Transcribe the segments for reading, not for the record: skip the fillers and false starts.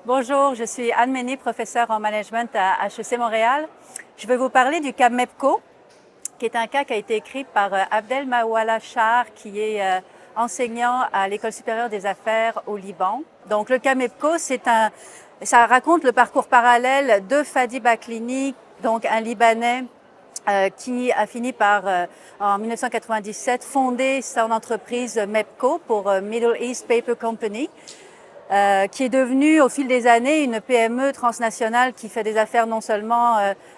Bonjour, je suis Anne Mény, professeure en management à HEC Montréal. Je vais vous parler du cas MEPCO, qui est un cas qui a été écrit par Abdel Mawala Char, qui est enseignant à l'École supérieure des affaires au Liban. Donc le cas MEPCO, ça raconte le parcours parallèle de Fadi Baklini, donc un Libanais qui a fini par, en 1997, fonder son entreprise MEPCO pour Middle East Paper Company, qui est devenue au fil des années une PME transnationale qui fait des affaires non seulement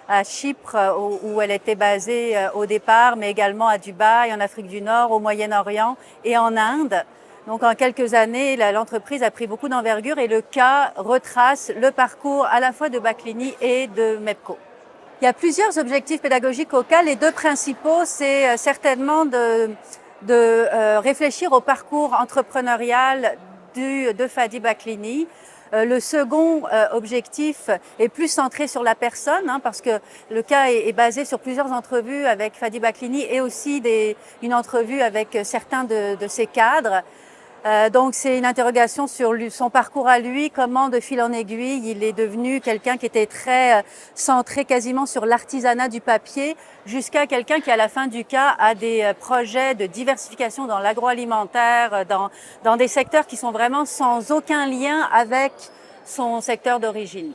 à Chypre, où elle était basée au départ, mais également à Dubaï, en Afrique du Nord, au Moyen-Orient et en Inde. Donc en quelques années, l'entreprise a pris beaucoup d'envergure et le cas retrace le parcours à la fois de Baklini et de MEPCO. Il y a plusieurs objectifs pédagogiques au cas. Les deux principaux, c'est certainement de réfléchir au parcours entrepreneurial de Fadi Baklini. Le second objectif est plus centré sur la personne, parce que le cas est basé sur plusieurs entrevues avec Fadi Baklini et aussi une entrevue avec certains de ses cadres. Donc c'est une interrogation sur son parcours à lui, comment de fil en aiguille il est devenu quelqu'un qui était très centré quasiment sur l'artisanat du papier, jusqu'à quelqu'un qui à la fin du cas a des projets de diversification dans l'agroalimentaire, dans des secteurs qui sont vraiment sans aucun lien avec son secteur d'origine.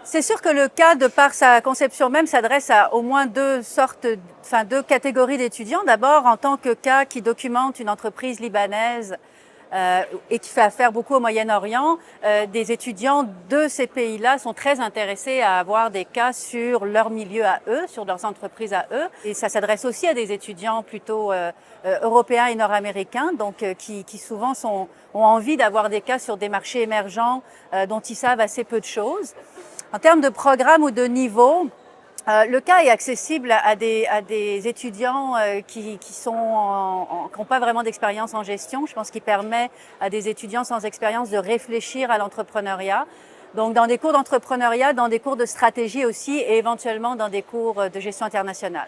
C'est sûr que le cas, de par sa conception même, s'adresse à au moins deux catégories d'étudiants. D'abord, en tant que cas qui documente une entreprise libanaise et qui fait affaire beaucoup au Moyen-Orient, des étudiants de ces pays-là sont très intéressés à avoir des cas sur leur milieu à eux, sur leurs entreprises à eux. Et ça s'adresse aussi à des étudiants plutôt européens et nord-américains, donc qui souvent ont envie d'avoir des cas sur des marchés émergents dont ils savent assez peu de choses. En termes de programme ou de niveau, le cas est accessible à des étudiants qui n'ont pas vraiment d'expérience en gestion. Je pense qu'il permet à des étudiants sans expérience de réfléchir à l'entrepreneuriat. Donc dans des cours d'entrepreneuriat, dans des cours de stratégie aussi et éventuellement dans des cours de gestion internationale.